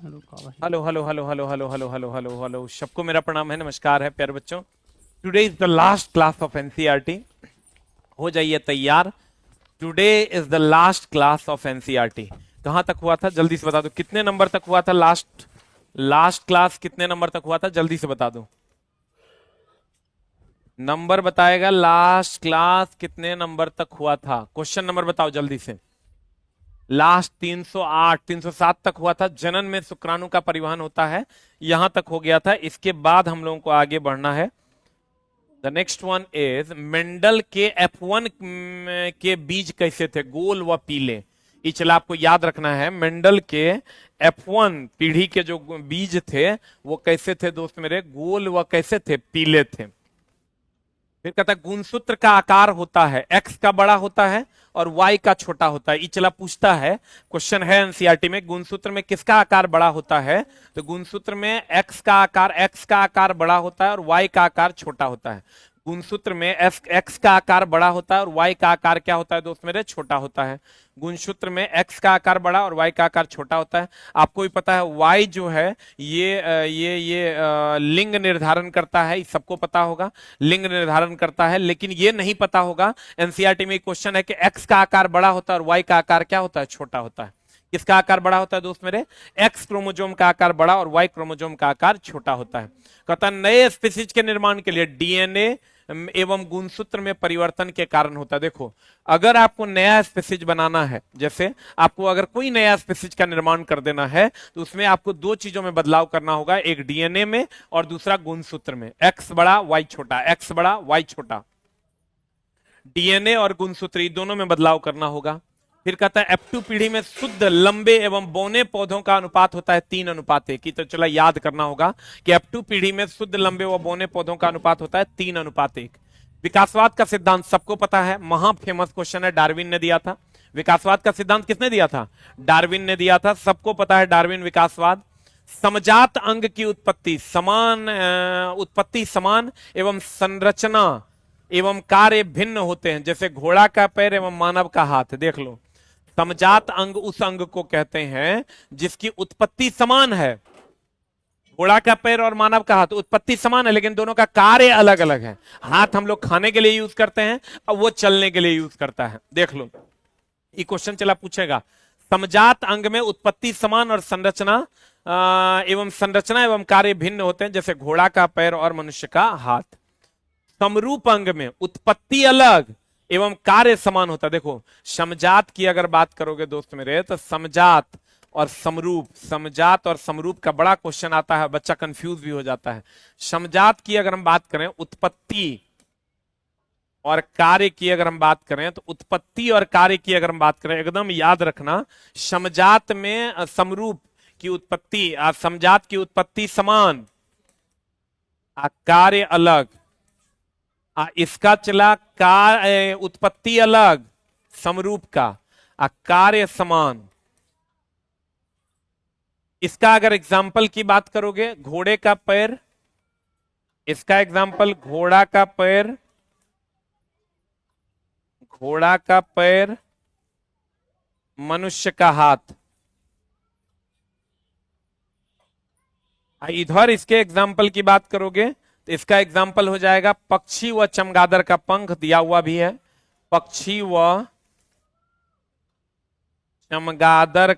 Hello hello hello hello hello hello hello hello hello सबको मेरा प्रणाम है, नमस्कार है प्यारे बच्चों। Today is the last class of NCERT. हो जाइए तैयार। Today is the last class of NCERT. कहां तक हुआ था जल्दी से बता दो, कितने नंबर तक हुआ था लास्ट लास्ट क्लास कितने नंबर तक हुआ था जल्दी से बता दो। नंबर बताएगा लास्ट क्लास कितने नंबर तक हुआ था, क्वेश्चन नंबर बताओ जल्दी से। लास्ट 308 307 तक हुआ था। जनन में शुक्राणु का परिवहन होता है, यहां तक हो गया था। इसके बाद हम लोगों को आगे बढ़ना है। The next one is Mendel के F1 के बीज कैसे थे, गोल व पीले। ये चला आपको याद रखना है। मेंडल के F1 पीढ़ी के जो बीज थे वो कैसे थे दोस्त मेरे, गोल व कैसे थे, पीले थे। फिर कहता है गुणसूत्र का आकार होता है, एक्स का बड़ा होता है और वाई का छोटा होता है। ये चला पूछता है, क्वेश्चन है एनसीईआरटी में, गुणसूत्र में किसका आकार बड़ा होता है। तो गुणसूत्र में एक्स का आकार बड़ा होता है और वाई का आकार छोटा होता है। गुणसूत्र में एक्स का आकार बड़ा होता है और वाई का आकार क्या होता है दोस्त मेरे, छोटा होता है। गुणसूत्र में एक्स का आकार बड़ा और वाई का आकार छोटा होता है। आपको भी पता है वाई जो है ये लिंग निर्धारण करता है, सबको पता होगा लिंग निर्धारण करता है। लेकिन ये नहीं पता होगा, एनसीईआरटी में क्वेश्चन है कि एक्स का आकार बड़ा होता है और वाई का आकार क्या होता है, छोटा होता है। किसका आकार बड़ा होता है दोस्त मेरे, एक्स क्रोमोजोम का आकार बड़ा और वाई क्रोमोजोम का आकार छोटा होता है। कहता है नए स्पीसीज के निर्माण के लिए डीएनए एवं गुणसूत्र में परिवर्तन के कारण होता है। देखो, अगर आपको नया स्पीसीज बनाना है, जैसे आपको अगर कोई नया स्पीसीज का निर्माण कर देना है तो उसमें आपको दो चीजों में बदलाव करना होगा, एक डीएनए में और दूसरा गुणसूत्र में। एक्स बड़ा वाई छोटा, एक्स बड़ा वाई छोटा, डीएनए और गुणसूत्र दोनों में बदलाव करना होगा। फिर कहता है F2 पीढ़ी में शुद्ध लंबे एवं बौने पौधों का अनुपात होता है 3:1। तो चला याद करना होगा कि F2 पीढ़ी में शुद्ध लंबे व बौने पौधों का अनुपात होता है 3:1। विकासवाद का सिद्धांत सबको पता है, महा फेमस क्वेश्चन है, डार्विन ने दिया था। विकासवाद का सिद्धांत किसने दिया था, डार्विन ने दिया था, सबको पता है डार्विन विकासवाद। समजात अंग की उत्पत्ति समान एवं संरचना एवं कार्य भिन्न होते हैं, जैसे घोड़ा का पैर एवं मानव का हाथ। देख लो, समजात अंग उस अंग को कहते हैं जिसकी उत्पत्ति समान है। घोड़ा का पैर और मानव का हाथ उत्पत्ति समान है, लेकिन दोनों का कार्य अलग अलग है। हाथ हम लोग खाने के लिए यूज करते हैं और वो चलने के लिए यूज करता है। देख लो, ये क्वेश्चन चला पूछेगा, समजात अंग में उत्पत्ति समान और संरचना एवं कार्य भिन्न होते हैं, जैसे घोड़ा का पैर और मनुष्य का हाथ। समरूप अंग में उत्पत्ति अलग एवं कार्य समान होता है। देखो, समजात की अगर बात करोगे दोस्त मेरे, तो समजात और समरूप का बड़ा क्वेश्चन आता है, बच्चा कंफ्यूज भी हो जाता है। समजात की अगर हम बात करें, उत्पत्ति और कार्य की अगर हम बात करें, तो उत्पत्ति और कार्य की अगर हम बात करें, एकदम याद रखना, समजात में समरूप की उत्पत्ति, समजात की उत्पत्ति समान, कार्य अलग। इसका चला उत्पत्ति अलग समरूप का, कार्य समान। इसका अगर एग्जाम्पल की बात करोगे, घोड़े का पैर, इसका एग्जाम्पल घोड़ा का पैर, मनुष्य का हाथ। इधर इसके एग्जाम्पल की बात करोगे तो इसका एग्जाम्पल हो जाएगा पक्षी व चमगादड़ का पंख, दिया हुआ भी है, पक्षी व चमगादड़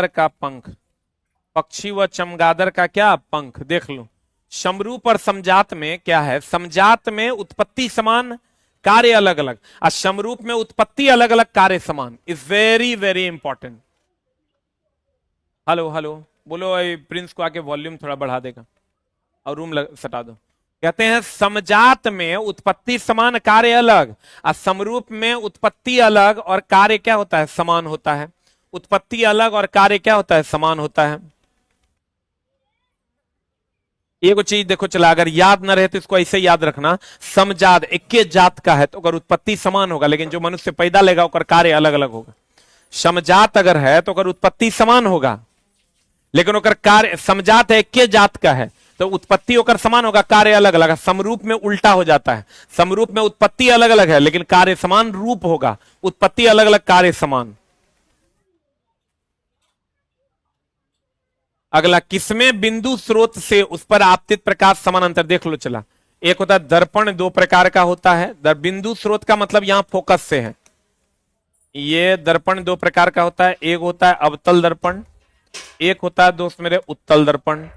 का पंख, पक्षी व चमगादड़ का क्या पंख। देख लो, समरूप और समजात में क्या है, समजात में उत्पत्ति समान कार्य अलग अलग, और समरूप में उत्पत्ति अलग अलग कार्य समान। Is very very important. Hello hello बोलो, प्रिंस को आके वॉल्यूम थोड़ा बढ़ा देगा और रूम सटा दो। कहते हैं समजात में उत्पत्ति समान कार्य अलग, और समरूप में उत्पत्ति अलग और कार्य क्या होता है, समान होता है। उत्पत्ति अलग और कार्य क्या होता है, समान होता है। एक चीज देखो, चला अगर याद ना रहे तो इसको ऐसे याद रखना, समजात एक जात का है तो अगर उत्पत्ति समान होगा, लेकिन जो मनुष्य पैदा लेगा उसका कार्य अलग अलग होगा। समजात अगर है तो अगर उत्पत्ति समान होगा, लेकिन ओकर कार्य, समजात है एक जात का है तो उत्पत्ति ओकर समान होगा, कार्य अलग अलग। समरूप में उल्टा हो जाता है, समरूप में उत्पत्ति अलग अलग है लेकिन कार्य समान रूप होगा, उत्पत्ति अलग अलग कार्य समान। अगला, किसमें बिंदु स्रोत से उस पर आपतित प्रकाश समानांतर, देख लो चला। एक होता है दर्पण, दो प्रकार का होता है। बिंदु स्रोत का मतलब यहां फोकस से है। ये दर्पण दो प्रकार का होता है, एक होता है अवतल दर्पण, एक होता है दोस्त मेरे उत्तल दर्पण।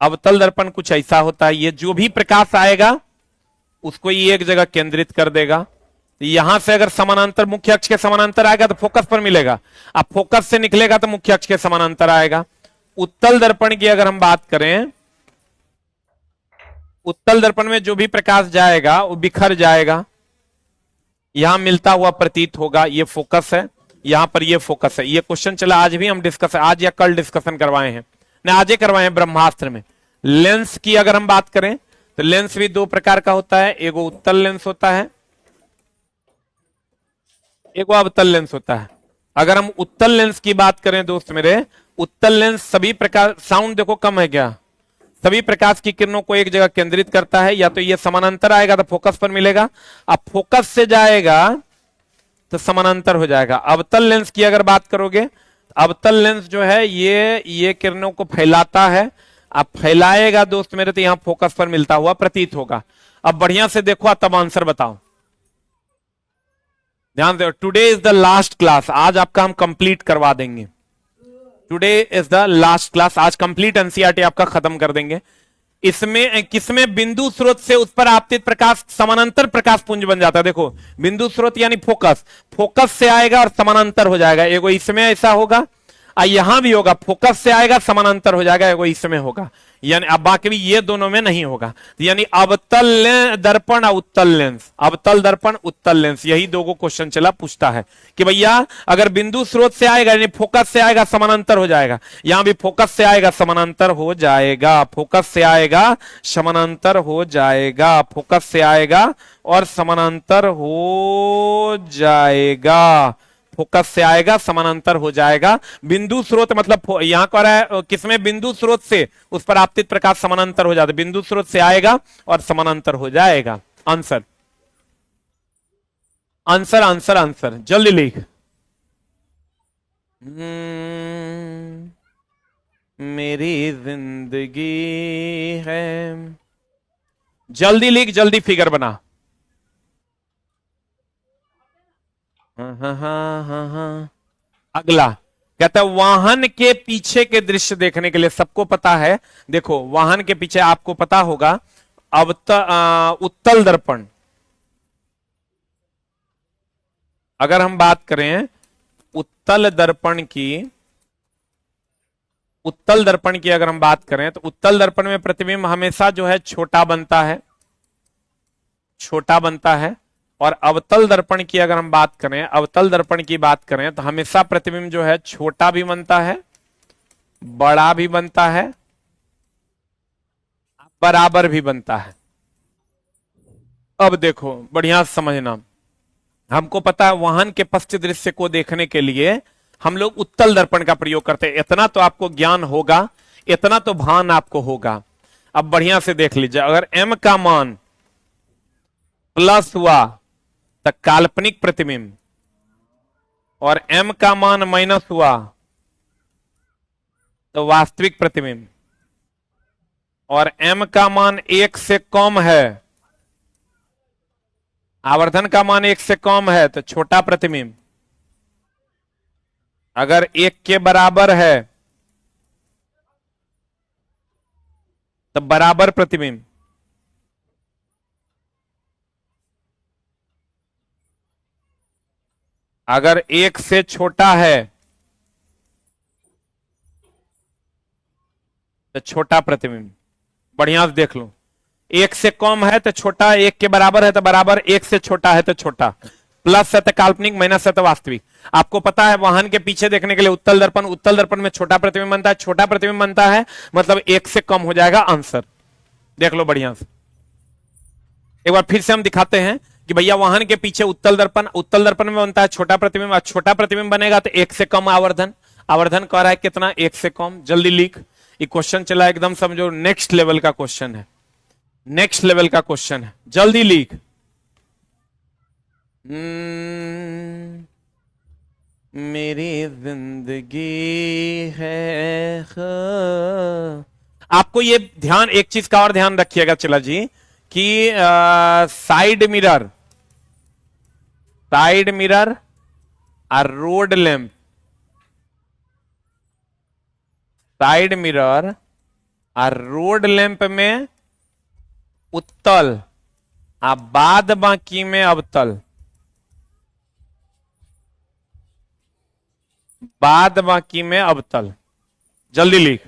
अवतल दर्पण कुछ ऐसा होता है, ये जो भी प्रकाश आएगा उसको ये एक जगह केंद्रित कर देगा। यहां से अगर समानांतर, मुख्य अक्ष के समानांतर आएगा तो फोकस पर मिलेगा, अब फोकस से निकलेगा तो मुख्य अक्ष के समानांतर आएगा। उत्तल दर्पण की अगर हम बात करें, उत्तल दर्पण में जो भी प्रकाश जाएगा वो बिखर जाएगा, यहां मिलता हुआ प्रतीत होगा। ये फोकस है, यहां पर ये फोकस है। ये क्वेश्चन चला आज भी हम डिस्कस, आज या कल डिस्कशन करवाए हैं, नहीं आज ही करवाए हैं ब्रह्मास्त्र में। लेंस की अगर हम बात करें तो लेंस भी दो प्रकार का होता है, एक उत्तल लेंस होता है, एक अवतल लेंस होता है। अगर हम उत्तल लेंस की बात करें दोस्त मेरे, उत्तल लेंस सभी प्रकार, साउंड देखो कम है क्या, सभी प्रकाश की किरणों को एक जगह केंद्रित करता है। या तो ये समानांतर आएगा तो फोकस पर मिलेगा, अब फोकस से जाएगा तो समानांतर हो जाएगा। अवतल लेंस की अगर बात करोगे, अवतल लेंस जो है ये किरणों को फैलाता है, अब फैलाएगा दोस्त मेरे तो यहां फोकस पर मिलता हुआ प्रतीत होगा। अब बढ़िया से देखो, तब आंसर बताओ, ध्यान दो। Today is the last class, आज आपका हम कंप्लीट करवा देंगे। Today is the last class, आज कंप्लीट एनसीईआरटी आपका खत्म कर देंगे। इसमें किसमें बिंदु स्रोत से उस पर आपतित प्रकाश समानांतर प्रकाश पुंज बन जाता है। देखो बिंदु स्रोत यानी फोकस, फोकस से आएगा और समानांतर हो जाएगा। एगो इसमें ऐसा होगा, यहां भी होगा, फोकस से आएगा समानांतर हो जाएगा, एगो इसमें होगा, यानी अब बाकी भी ये दोनों में नहीं होगा। यानी अवतल दर्पण और उत्तल लेंस, अवतल दर्पण उत्तल लेंस, यही दो क्वेश्चन चला पूछता है कि भैया अगर बिंदु स्रोत से आएगा यानी फोकस से आएगा समानांतर हो जाएगा, यहां भी फोकस से आएगा समानांतर हो जाएगा, फोकस से आएगा समानांतर हो जाएगा, फोकस से आएगा और समानांतर हो जाएगा, फोकस से आएगा समानांतर हो जाएगा। बिंदु स्रोत मतलब यहां कह रहा है किसमें बिंदु स्रोत से उस पर आपतित प्रकाश समानांतर हो जाता है, बिंदु स्रोत से आएगा और समानांतर हो जाएगा। आंसर आंसर आंसर आंसर जल्दी लिख। मेरी जिंदगी है, जल्दी लिख, जल्दी फिगर बना। हाँ। अगला कहता है वाहन के पीछे के दृश्य देखने के लिए, सबको पता है, देखो वाहन के पीछे आपको पता होगा उत्तल दर्पण। अगर हम बात करें उत्तल दर्पण की, उत्तल दर्पण की अगर हम बात करें तो उत्तल दर्पण में प्रतिबिंब हमेशा जो है छोटा बनता है, छोटा बनता है। और अवतल दर्पण की अगर हम बात करें, अवतल दर्पण की बात करें तो हमेशा प्रतिबिंब जो है छोटा भी बनता है, बड़ा भी बनता है, बराबर भी बनता है। अब देखो बढ़िया समझना, हमको पता है वाहन के पश्चिम दृश्य को देखने के लिए हम लोग उत्तल दर्पण का प्रयोग करते हैं, इतना तो आपको ज्ञान होगा, इतना तो भान आपको होगा। अब बढ़िया से देख लीजिए, अगर m का मान प्लस हुआ तो काल्पनिक प्रतिबिंब, और m का मान माइनस हुआ तो वास्तविक प्रतिबिंब, और m का मान 1 से कम है, आवर्धन का मान 1 से कम है तो छोटा प्रतिबिंब, अगर 1 के बराबर है तो बराबर प्रतिबिंब, अगर 1 से छोटा है तो छोटा प्रतिबिंब। बढ़िया से देख लो, 1 से कम है तो छोटा, 1 के बराबर है तो बराबर, 1 से छोटा है तो छोटा, प्लस है तो काल्पनिक, माइनस है तो वास्तविक। आपको पता है वाहन के पीछे देखने के लिए उत्तल दर्पण, उत्तल दर्पण में छोटा प्रतिबिंब बनता है, छोटा प्रतिबिंब बनता है मतलब 1 से कम हो जाएगा। आंसर देख लो बढ़िया से, एक बार फिर से हम दिखाते हैं कि भैया वाहन के पीछे उत्तल दर्पण, उत्तल दर्पण में बनता है छोटा प्रतिबिंब, छोटा प्रतिबिंब बनेगा तो 1 से कम आवर्धन, आवर्धन कह रहा है कितना, 1 से कम। जल्दी लिख, ये क्वेश्चन चला एकदम समझो, नेक्स्ट लेवल का क्वेश्चन है, नेक्स्ट लेवल का क्वेश्चन है, जल्दी लिख। मेरी जिंदगी है आपको ये ध्यान, एक चीज का और ध्यान रखिएगा चिला जी कि साइड मिरर और रोड लैंप, साइड मिरर और रोड लैंप में उत्तल आ बाद बाकी में अवतल, बाद बाकी में अवतल। जल्दी लिख,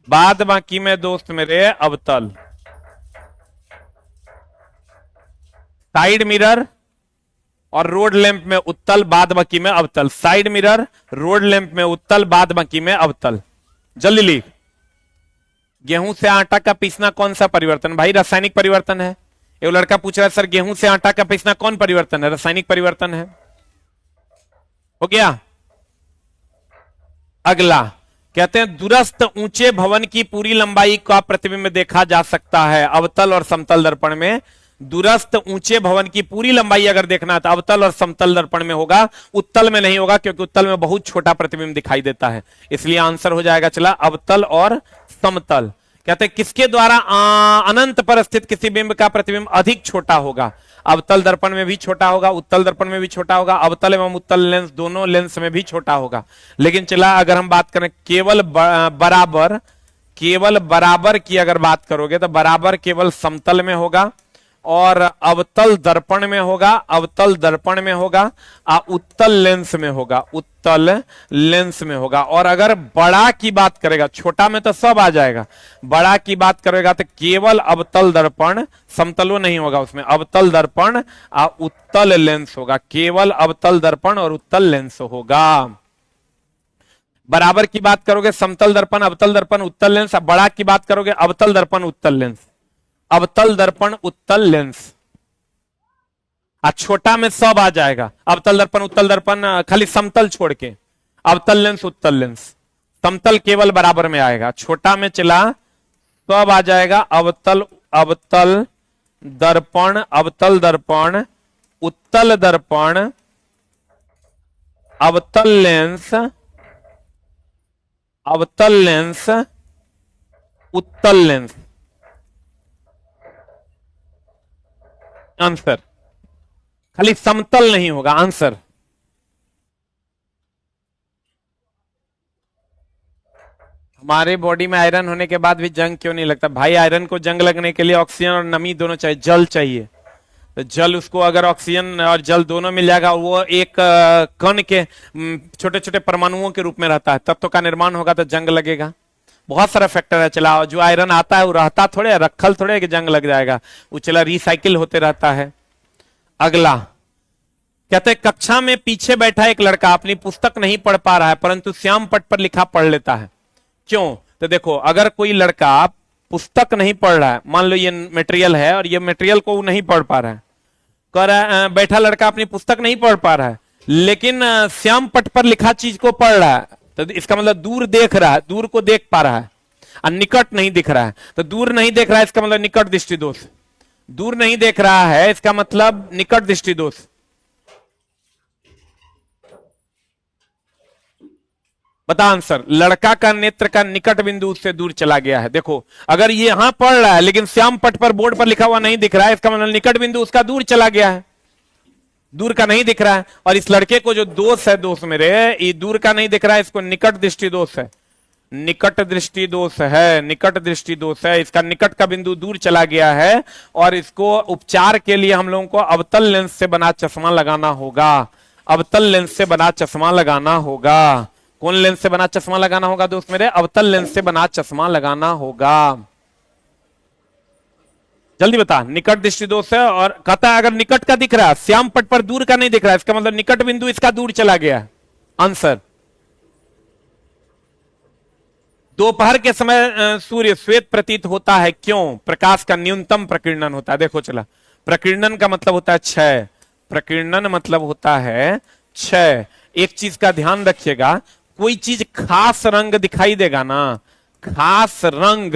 बाद बाकी में दोस्त मेरे अवतल। साइड मिरर और रोड लैंप में उत्तल, बाद बाकी में अवतल। साइड मिरर, रोड लैंप में उत्तल, बाद बाकी में अवतल। जल्दी लिख। गेहूं से आटा का पीसना कौन सा परिवर्तन? भाई रासायनिक परिवर्तन है। एक लड़का पूछ रहा है सर गेहूं से आटा का पीसना कौन परिवर्तन है? रासायनिक परिवर्तन है। हो गया। अगला कहते हैं दूरस्थ ऊंचे भवन की पूरी लंबाई का प्रतिबिंब देखा जा सकता है अवतल और समतल दर्पण में। दूरस्थ ऊंचे भवन की पूरी लंबाई अगर देखना है तो अवतल और समतल दर्पण में होगा, उत्तल में नहीं होगा क्योंकि उत्तल में बहुत छोटा प्रतिबिंब दिखाई देता है। इसलिए आंसर हो जाएगा चला अवतल और समतल। कहते हैं किसके द्वारा अनंत पर स्थित किसी बिंब का प्रतिबिंब अधिक छोटा होगा? अवतल दर्पण में भी छोटा होगा, उत्तल दर्पण में भी छोटा होगा, अवतल एवं उत्तल लेंस दोनों लेंस में भी छोटा होगा। लेकिन चला अगर हम बात करें केवल बराबर की अगर बात करोगे तो बराबर केवल समतल में होगा और अवतल दर्पण में होगा, अवतल दर्पण में होगा, उत्तल लेंस में होगा, उत्तल लेंस में होगा। और अगर बड़ा की बात करेगा, छोटा में तो सब आ जाएगा, बड़ा की बात करेगा तो केवल अवतल दर्पण, समतलो नहीं होगा उसमें, अवतल दर्पण उत्तल लेंस होगा, केवल अवतल दर्पण और उत्तल लेंस होगा। बराबर की बात करोगे समतल दर्पण, अवतल दर्पण, उत्तल लेंस। बड़ा की बात करोगे अवतल दर्पण, उत्तल लेंस, अवतल दर्पण, उत्तल लेंस। छोटा में सब आ जाएगा, अवतल दर्पण, उत्तल दर्पण, खाली समतल छोड़ के अवतल लेंस, उत्तल लेंस। समतल केवल बराबर में आएगा, छोटा में चला सब आ जाएगा, अवतल दर्पण, अवतल दर्पण, उत्तल दर्पण, अवतल लेंस, अवतल लेंस, उत्तल लेंस। आंसर खाली समतल नहीं होगा आंसर। हमारे बॉडी में आयरन होने के बाद भी जंग क्यों नहीं लगता? भाई आयरन को जंग लगने के लिए ऑक्सीजन और नमी दोनों चाहिए, जल चाहिए। तो जल, उसको अगर ऑक्सीजन और जल दोनों मिल जाएगा, वो एक कण के छोटे छोटे परमाणुओं के रूप में रहता है, तत्व का निर्माण होगा तो जंग लगेगा। बहुत सारा फैक्टर है चला, जो आयरन आता है वो रहता थोड़े, रखल थोड़े कि जंग लग जाएगा, वो चला रिसाइकिल होते रहता है। अगला कहते हैं कक्षा में पीछे बैठा एक लड़का अपनी पुस्तक नहीं पढ़ पा रहा है परंतु श्याम पट पर लिखा पढ़ लेता है, क्यों? तो देखो अगर कोई लड़का पुस्तक नहीं पढ़ रहा है, मान लो ये मटेरियल है और ये मटेरियल को वो नहीं पढ़ पा रहा है, बैठा लड़का अपनी पुस्तक नहीं पढ़ पा रहा है लेकिन श्याम पट पर लिखा चीज को पढ़ रहा है, तो इसका मतलब दूर देख रहा है, दूर को देख पा रहा है और निकट नहीं दिख रहा है। तो दूर नहीं देख रहा है इसका मतलब निकट दृष्टि दोष, दूर नहीं देख रहा है इसका मतलब निकट दृष्टि दोष। बता आंसर। लड़का का नेत्र का निकट बिंदु उससे दूर चला गया है। देखो अगर ये यहां पढ़ रहा है लेकिन श्याम पट पर बोर्ड पर लिखा हुआ नहीं दिख रहा है, इसका मतलब निकट बिंदु उसका दूर चला गया है, दूर का नहीं दिख रहा है। और इस लड़के को जो दोष है, दोस्त मेरे, ये दूर का नहीं दिख रहा है, इसको निकट दृष्टि दोष है, निकट दृष्टि दोष है, निकट दृष्टि दोष है। इसका निकट का बिंदु दूर चला गया है और इसको उपचार के लिए हम लोगों को अवतल लेंस से बना चश्मा लगाना होगा, अवतल लेंस से बना चश्मा लगाना होगा। कौन लेंस से बना चश्मा लगाना होगा दोस्त मेरे? अवतल लेंस से बना चश्मा लगाना होगा। जल्दी बता। निकट दृष्टि दोष है और कहता है अगर निकट का दिख रहा है, श्याम पट पर दूर का नहीं दिख रहा है, इसका मतलब निकट बिंदु इसका दूर चला गया है। आंसर। दोपहर के समय सूर्य श्वेत प्रतीत होता है, क्यों? प्रकाश का न्यूनतम प्रकीर्णन होता है। देखो चला, प्रकीर्णन का मतलब होता है क्षय, प्रकीर्णन मतलब होता है क्षय। एक चीज का ध्यान रखिएगा, कोई चीज खास रंग दिखाई देगा ना, खास रंग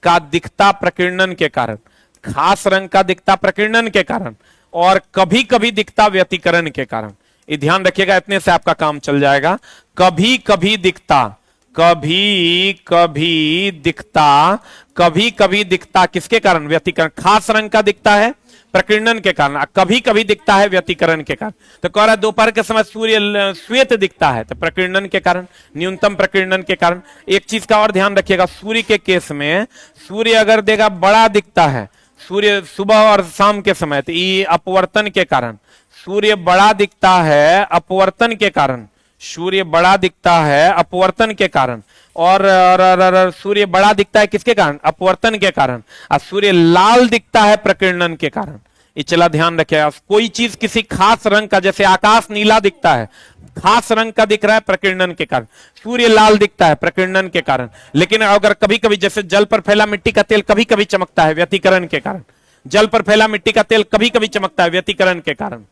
का दिखता प्रकीर्णन के कारण, खास रंग का दिखता प्रकीर्णन के कारण, और कभी कभी दिखता व्यतिकरण के कारण। ये ध्यान रखिएगा, इतने से आपका काम चल जाएगा। कभी कभी दिखता, कभी कभी दिखता, कभी कभी दिखता किसके कारण? व्यतिकरण। खास रंग का दिखता है प्रकीर्णन के कारण, कभी कभी दिखता है व्यतिकरण के कारण। तो कह रहा है दोपहर के समय सूर्य श्वेत दिखता है, तो प्रकीर्णन के कारण, न्यूनतम प्रकीर्णन के कारण। एक चीज का और ध्यान रखिएगा, सूर्य के केस में सूर्य अगर देगा बड़ा दिखता है सूर्य सुबह और शाम के समय, तो ये अपवर्तन के कारण। सूर्य बड़ा दिखता है अपवर्तन के कारण, सूर्य बड़ा दिखता है अपवर्तन के कारण। और सूर्य बड़ा दिखता है किसके कारण? अपवर्तन के कारण। और सूर्य लाल दिखता है प्रकीर्णन के कारण। ये चला ध्यान रखिएगा, कोई चीज किसी खास रंग का, जैसे आकाश नीला दिखता है, खास रंग का दिख रहा है प्रकीर्णन के कारण। सूर्य लाल दिखता है प्रकीर्णन के कारण। लेकिन अगर कभी कभी, जैसे जल पर फैला मिट्टी का तेल कभी कभी चमकता है व्यतिकरण के कारण। जल पर फैला मिट्टी का तेल कभी कभी चमकता है व्यतिकरण के कारण।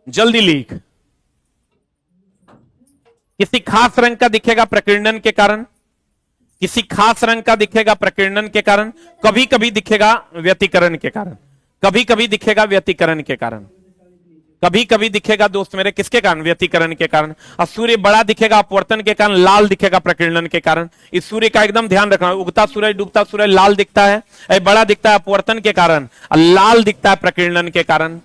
जल्दी लीक किसी खास रंग का दिखेगा प्रकीर्णन के कारण, किसी खास रंग का दिखेगा प्रकीर्णन के कारण, कभी कभी दिखेगा व्यतिकरण के कारण, कभी कभी दिखेगा व्यतिकरण के कारण, कभी कभी दिखेगा दोस्त मेरे किसके कारण? व्यतिकरण के कारण। और सूर्य बड़ा दिखेगा अपवर्तन के कारण, लाल दिखेगा प्रकीर्णन के कारण। इस सूर्य का एकदम ध्यान रखना, उगता सूरज डूबता सूरज लाल दिखता है, बड़ा दिखता है अपवर्तन के कारण, और लाल दिखता है प्रकीर्णन के कारण।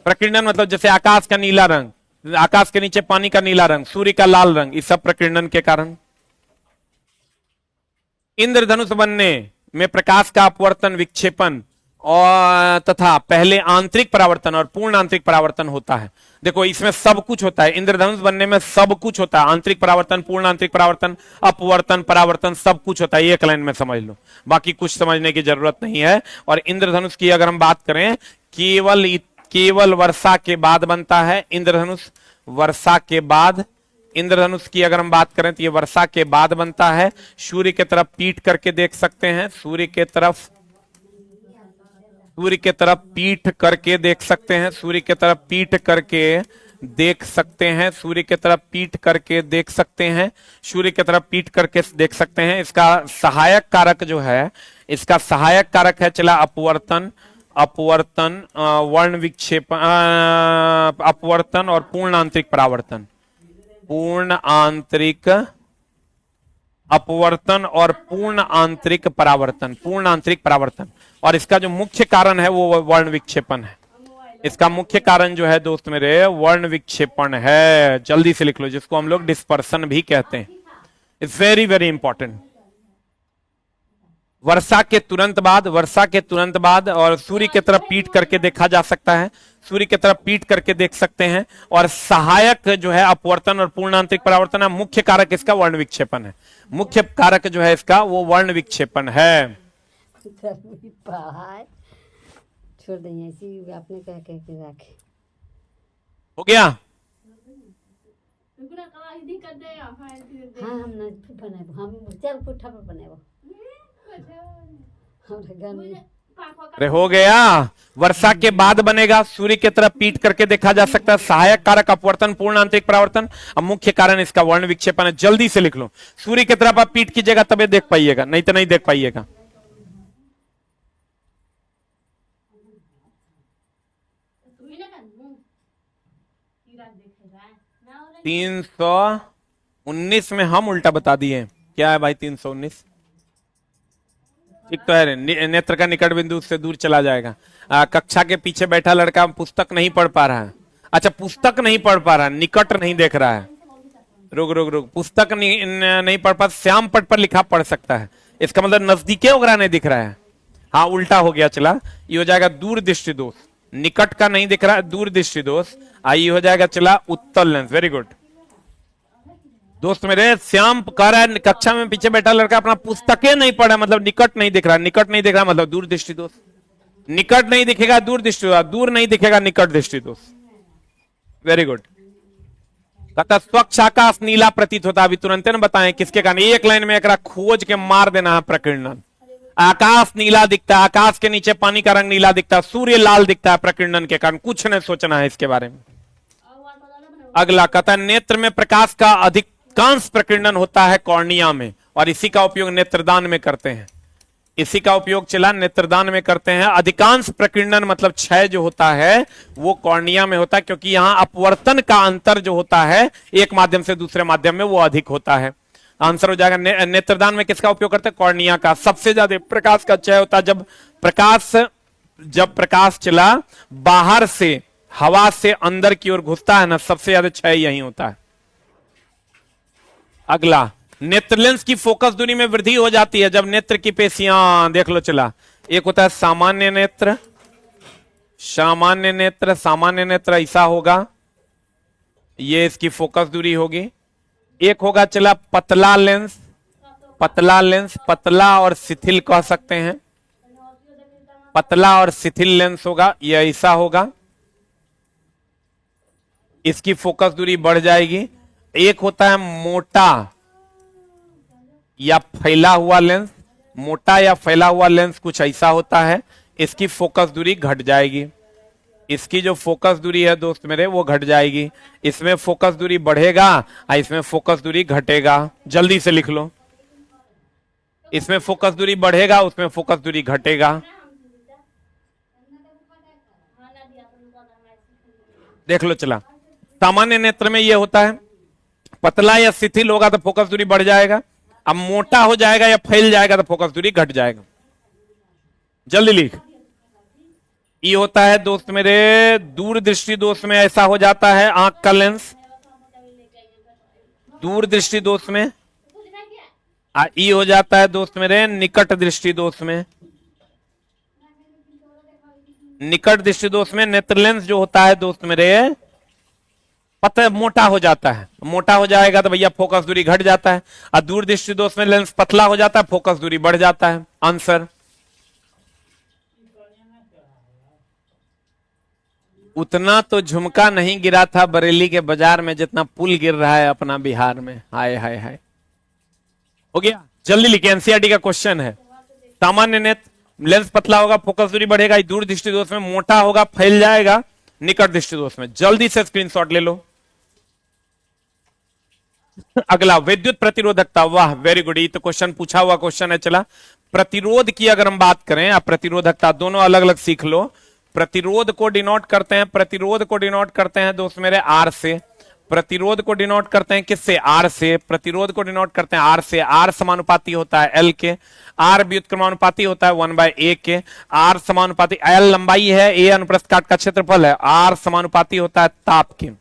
प्रकीर्णन मतलब जैसे आकाश का नीला रंग, आकाश के नीचे पानी का नीला रंग, सूर्य का लाल रंग, ये सब प्रकीर्णन के कारण। इंद्रधनुष बनने में प्रकाश का अपवर्तन, विक्षेपण और तथा पहले आंतरिक परावर्तन और पूर्ण आंतरिक परावर्तन होता है। देखो इसमें सब कुछ होता है, इंद्रधनुष बनने में सब कुछ होता है, आंतरिक परावर्तन, पूर्ण आंतरिक परावर्तन, अपवर्तन, परावर्तन, सब कुछ होता है। एक लाइन में समझ लो, बाकी कुछ समझने की जरूरत नहीं है। और इंद्रधनुष की अगर हम बात करें, केवल वर्षा के बाद बनता है इंद्रधनुष। वर्षा के बाद इंद्रधनुष की अगर हम बात करें तो ये वर्षा के बाद बनता है। सूर्य की तरफ पीठ करके देख सकते हैं, सूर्य के तरफ पीठ करके देख सकते हैं, सूर्य की तरफ पीठ करके देख सकते हैं, सूर्य की तरफ पीठ करके देख सकते हैं, सूर्य की तरफ पीठ करके देख सकते हैं। इसका सहायक कारक जो है, इसका सहायक कारक है चला अपवर्तन, वर्ण विक्षेपण, अपवर्तन और पूर्ण आंतरिक परावर्तन, पूर्ण आंतरिक अपवर्तन और पूर्ण आंतरिक परावर्तन, पूर्ण आंतरिक परावर्तन। और इसका जो मुख्य कारण है वो वर्ण विक्षेपण है। इसका मुख्य कारण जो है दोस्त मेरे वर्ण विक्षेपण है। जल्दी से लिख लो, जिसको हम लोग डिस्पर्सन भी कहते हैं। It's very very important. वर्षा के तुरंत बाद और सूर्य की तरफ पीठ करके देखा जा सकता है, सूर्य की तरफ पीठ करके देख सकते हैं। और सहायक जो है अपवर्तन और पूर्ण आंतरिक परावर्तन है। मुख्य कारक इसका वर्ण विक्षेपण है, मुख्य कारक जो है इसका वो वर्ण विक्षेपण है। छोड़ देंगे ऐसी आपने कह के रखे हो गया। हाँ हम ना बने, हम चल पुट्ठा पर बने वो अरे हो गया। वर्षा के बाद बनेगा, सूर्य की तरफ पीठ करके देखा जा सकता है, सहायक कारक अपवर्तन, पूर्ण आंतरिक परावर्तन। अब मुख्य कारण इसका वर्ण विक्षेपण है। जल्दी से लिख लो, सूर्य की तरफ आप पीठ कीजिएगा तबे देख पाइएगा, नहीं तो नहीं देख पाइएगा। 319 में हम उल्टा बता दिए। क्या है भाई 319? ठीक तो है, नेत्र का निकट बिंदु उससे दूर चला जाएगा। कक्षा के पीछे बैठा लड़का पुस्तक नहीं पढ़ पा रहा है। अच्छा पुस्तक नहीं पढ़ पा रहा है, निकट नहीं देख रहा है। रुक पुस्तक नहीं पढ़ पा, श्याम पट पर लिखा पढ़ सकता है, इसका मतलब नजदीके वगैरह नहीं दिख रहा है। हाँ उल्टा हो गया, चला ये हो जाएगा दूर दृष्टि दोष। निकट का नहीं दिख रहा है, दूर दृष्टि दोष। आइए हो जाएगा चला उत्तल लेंस। वेरी गुड दोस्त मेरे। श्याम कह रहा है कक्षा में पीछे बैठा लड़का अपना पुस्तकें नहीं पढ़ा, मतलब निकट नहीं दिख रहा, निकट नहीं दिख रहा मतलब दूर दृष्टि दोष। निकट नहीं दिखेगा दूर दृष्टि दोष, दूर नहीं दिखेगा निकट दृष्टि दोष। Very good. कहता स्वच्छ आकाश नीला प्रतीत होता। अभी तुरंत न बताएं किसके कारण, एक लाइन में एक खोज के मार देना है प्रकीर्णन। आकाश नीला दिखता है, आकाश के नीचे पानी का रंग नीला दिखता है, सूर्य लाल दिखता है प्रकीर्णन के कारण। कुछ नहीं सोचना है इसके बारे में। अगला कहता है नेत्र में प्रकाश का अधिकांश प्रकीर्णन होता है कॉर्निया में, और इसी का उपयोग नेत्रदान में करते हैं। इसी का उपयोग चला नेत्रदान में करते हैं। अधिकांश प्रकीर्णन मतलब क्षय जो होता है वो कॉर्निया में होता है, क्योंकि यहां अपवर्तन का अंतर जो होता है एक माध्यम से दूसरे माध्यम में वो अधिक होता है। आंसर हो जाएगा नेत्रदान में किसका उपयोग करते हैं? कॉर्निया का। सबसे ज्यादा प्रकाश का क्षय होता है जब प्रकाश चला बाहर से हवा से अंदर की ओर घुसता है ना, सबसे ज्यादा क्षय यही होता है। अगला, नेत्र लेंस की फोकस दूरी में वृद्धि हो जाती है जब नेत्र की पेशियां, देख लो चला, एक होता है सामान्य नेत्र, सामान्य नेत्र ऐसा होगा, ये इसकी फोकस दूरी होगी। एक होगा चला पतला लेंस, पतला और शिथिल कह सकते हैं, पतला और शिथिल लेंस होगा, ये ऐसा होगा, इसकी फोकस दूरी बढ़ जाएगी। एक होता है मोटा या फैला हुआ लेंस, मोटा या फैला हुआ लेंस कुछ ऐसा होता है, इसकी फोकस दूरी घट जाएगी। इसकी जो फोकस दूरी है दोस्त मेरे वो घट जाएगी। इसमें फोकस दूरी बढ़ेगा और इसमें फोकस दूरी घटेगा। जल्दी से लिख लो, इसमें फोकस दूरी बढ़ेगा, उसमें फोकस दूरी घटेगा। देख लो चला, सामान्य नेत्र में ये होता है, पतला या शिथिल होगा तो फोकस दूरी बढ़ जाएगा, अब मोटा हो जाएगा या फैल जाएगा तो फोकस दूरी घट जाएगा। जल्दी लिख। ये होता है दोस्त मेरे दूरदृष्टि दोष में ऐसा हो जाता है, आंख का लेंस दूरदृष्टि दोष में। ये हो जाता है दोस्त मेरे निकट दृष्टि दोष में। निकट दृष्टि दोष में नेत्र लेंस जो होता है दोस्त मेरे मोटा हो जाता है, मोटा हो जाएगा तो भैया फोकस दूरी घट जाता है, और दूर दृष्टि दोष में लेंस पतला हो जाता है, फोकस दूरी बढ़ जाता है। आंसर उतना तो झुमका नहीं गिरा था बरेली के बाजार में जितना पुल गिर रहा है अपना बिहार में। हाय हाय हाय, हो गया। जल्दी लिखे, एनसीईआरटी का क्वेश्चन है। सामान्य नेत्र लेंस पतला होगा, फोकस दूरी बढ़ेगा, दूर दृष्टि दोष में मोटा होगा, फैल जाएगा, निकट दृष्टि दोष में। जल्दी से स्क्रीनशॉट ले लो। अगला, विद्युत प्रतिरोधकता। वाह, वेरी गुड, ये तो क्वेश्चन पूछा हुआ क्वेश्चन है। चला, प्रतिरोध की अगर हम बात करें, आप प्रतिरोधकता दोनों अलग अलग सीख लो। प्रतिरोध को डिनोट करते हैं दोस्त मेरे आर से। प्रतिरोध को डिनोट करते हैं किससे? आर से। प्रतिरोध को डिनोट करते हैं आर से। आर समानुपाती होता है एल के, आर व्युत्क्रमानुपाती होता है 1/a के। आर समानुपाती, एल लंबाई है, ए अनुप्रस्थ काट का क्षेत्रफल है, आर समानुपाती होता है ताप के।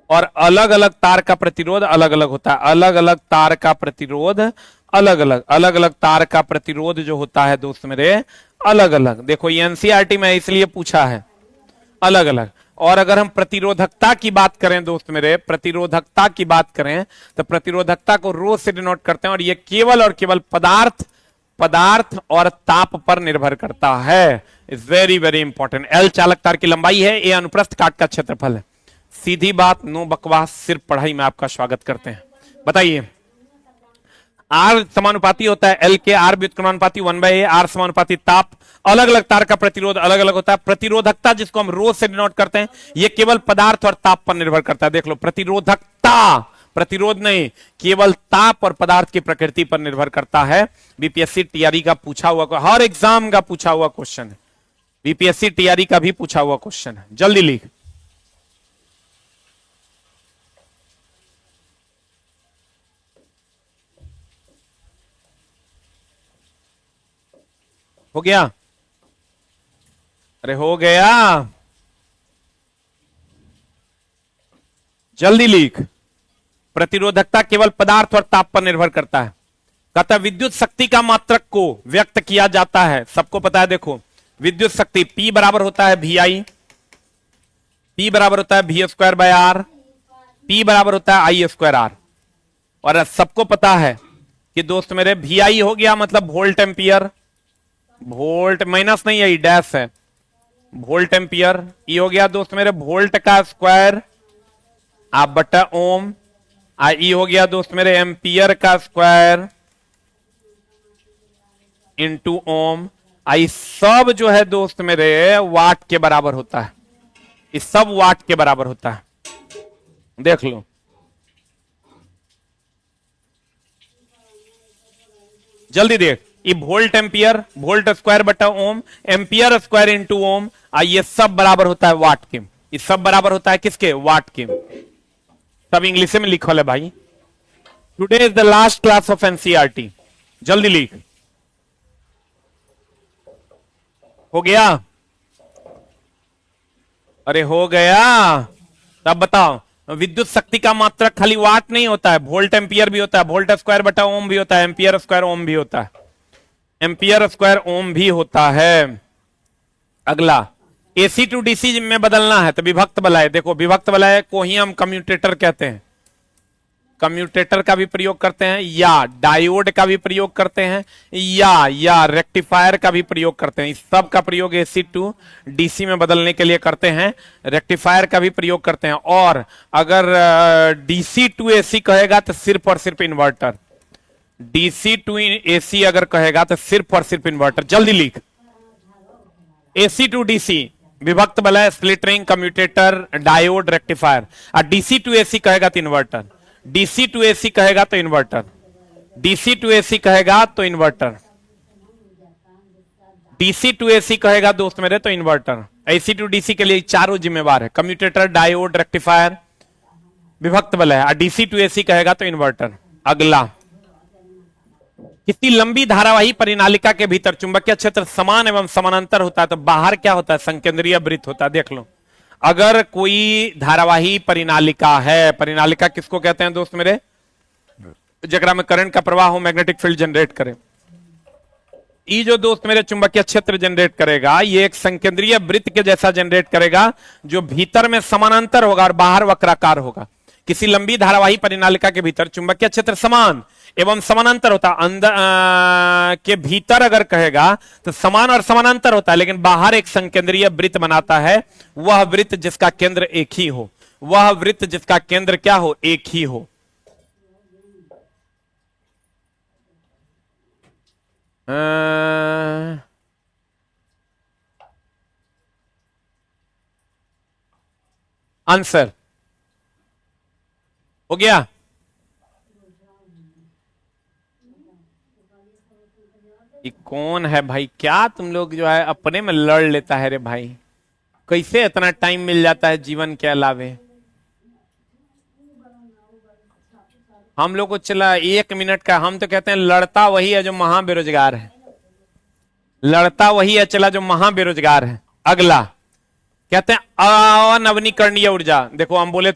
और अलग अलग तार का प्रतिरोध अलग अलग होता है, अलग अलग तार का प्रतिरोध अलग अलग तार का प्रतिरोध जो होता है दोस्त मेरे अलग अलग। देखो ये एनसीईआरटी में इसलिए पूछा है अलग अलग। और अगर हम प्रतिरोधकता की बात करें दोस्त मेरे, प्रतिरोधकता की बात करें तो प्रतिरोधकता को रो से डिनोट करते हैं, और ये केवल और केवल पदार्थ और ताप पर निर्भर करता है। Is very very important. L चालक तार की लंबाई है, ए अनुप्रस्थ काट का क्षेत्रफल है। सीधी बात, नो बकवास, सिर्फ पढ़ाई में आपका स्वागत करते हैं। बताइए, आर समानुपाती होता है एल के, आर व्युत्क्रमानुपाती 1/a, आर समानुपाती ताप। अलग अलग तार का प्रतिरोध अलग अलग होता है। प्रतिरोधकता जिसको हम रो से डिनोट करते हैं, यह केवल पदार्थ और ताप पर निर्भर करता है। देख लो, प्रतिरोधकता, प्रतिरोध नहीं, केवल ताप और पदार्थ की प्रकृति पर निर्भर करता है। बीपीएससी टीआरई का पूछा हुआ, हर एग्जाम का पूछा हुआ क्वेश्चन है, बीपीएससी टीआरई का भी पूछा हुआ क्वेश्चन है। जल्दी लिख। हो गया? अरे हो गया, जल्दी लिख। प्रतिरोधकता केवल पदार्थ और ताप पर निर्भर करता है। कहता है विद्युत शक्ति का मात्रक को व्यक्त किया जाता है, सबको पता है। देखो, विद्युत शक्ति P बराबर होता है VI, P बराबर होता है V²/R, P बराबर होता है I²R। और सबको पता है कि दोस्त मेरे VI हो गया मतलब वोल्ट एम्पियर, वोल्ट माइनस नहीं है, डैश है, वोल्ट एम्पियर। ये हो गया दोस्त मेरे वोल्ट का स्क्वायर आप बटा ओम। ये हो गया दोस्त मेरे एम्पियर का स्क्वायर इंटू ओम। आई सब जो है दोस्त मेरे वाट के बराबर होता है, इस सब वाट के बराबर होता है। देख लो, जल्दी देख। ये वोल्ट एम्पियर, वोल्ट स्क्वायर बटा ओम, एम्पियर स्क्वायर इंटू ओम, ये सब बराबर होता है वाट के। ये सब बराबर होता है किसके? वाट के। सब इंग्लिश में लिखो है भाई। Today is the last class of NCERT. जल्दी लिख। हो गया? अरे हो गया। तब बताओ, विद्युत शक्ति का मात्रक खाली वाट नहीं होता है, वोल्ट एम्पियर भी होता है, वोल्ट स्क्वायर बटा ओम भी होता है, एम्पियर स्क्वायर ओम भी होता है, एम्पियर स्क्वायर ओम भी होता है। अगला, एसी टू डीसी में बदलना है तो विभक्त बलाय। देखो विभक्त बलाय को ही हम कम्यूटेटर कहते हैं। कम्यूटेटर का भी प्रयोग करते हैं, या डायोड का भी प्रयोग करते हैं, या रेक्टिफायर का भी प्रयोग करते हैं। इस सब का प्रयोग एसी टू डीसी में बदलने के लिए करते हैं। रेक्टिफायर का भी प्रयोग करते हैं। और अगर डीसी टू एसी कहेगा तो सिर्फ और सिर्फ इन्वर्टर। डीसी टू एसी अगर कहेगा तो सिर्फ और सिर्फ इन्वर्टर। जल्दी लिख। एसी टू डीसी, विभक्त बलय, स्प्लिटरिंग, कम्यूटेटर, डायोड, रेक्टिफायर। और डीसी टू एसी कहेगा तो इन्वर्टर। डीसी टू एसी कहेगा तो इन्वर्टर। डीसी टू एसी कहेगा तो इन्वर्टर। डीसी टू एसी कहेगा दोस्त मेरे तो इन्वर्टर। एसी टू डीसी के लिए चारों जिम्मेवार है, कम्यूटेटर, डायोड, रेक्टिफायर, विभक्त बलय। और डीसी टू एसी कहेगा तो इन्वर्टर। अगला, किसी लंबी धारावाही परिनालिका के भीतर चुंबकीय क्षेत्र समान एवं समानांतर होता है तो बाहर क्या होता है? संकेंद्रीय वृत्त होता है। देख लो, अगर कोई धारावाही परिनालिका है, परिनालिका किसको कहते हैं दोस्त मेरे? जगरा में करंट का प्रवाह हो, मैग्नेटिक फील्ड जनरेट करे। ये जो दोस्त मेरे चुंबकीय क्षेत्र जनरेट करेगा, ये एक संकेंद्रीय वृत्त के जैसा जनरेट करेगा, जो भीतर में समानांतर होगा और बाहर वक्राकार होगा। किसी लंबी धारावाही परिनालिका के भीतर चुंबकीय क्षेत्र समान एवं समानांतर होता, अंदर के भीतर अगर कहेगा तो समान और समानांतर होता है, लेकिन बाहर एक संकेंद्रीय वृत्त बनाता है। वह वृत्त जिसका केंद्र एक ही हो, वह वृत्त जिसका केंद्र क्या हो? एक ही हो। आंसर हो गया? ये कौन है भाई? क्या तुम लोग जो है अपने में लड़ लेता है रे भाई? कैसे इतना टाइम मिल जाता है जीवन के अलावे? हम लोग को चला 1 मिनट का, हम तो कहते हैं लड़ता वही है जो महा बेरोजगार है। लड़ता वही है चला जो महा बेरोजगार है। अगला, कहते हैं अनवनीकरणीय ऊर्जा। देखो हम बोले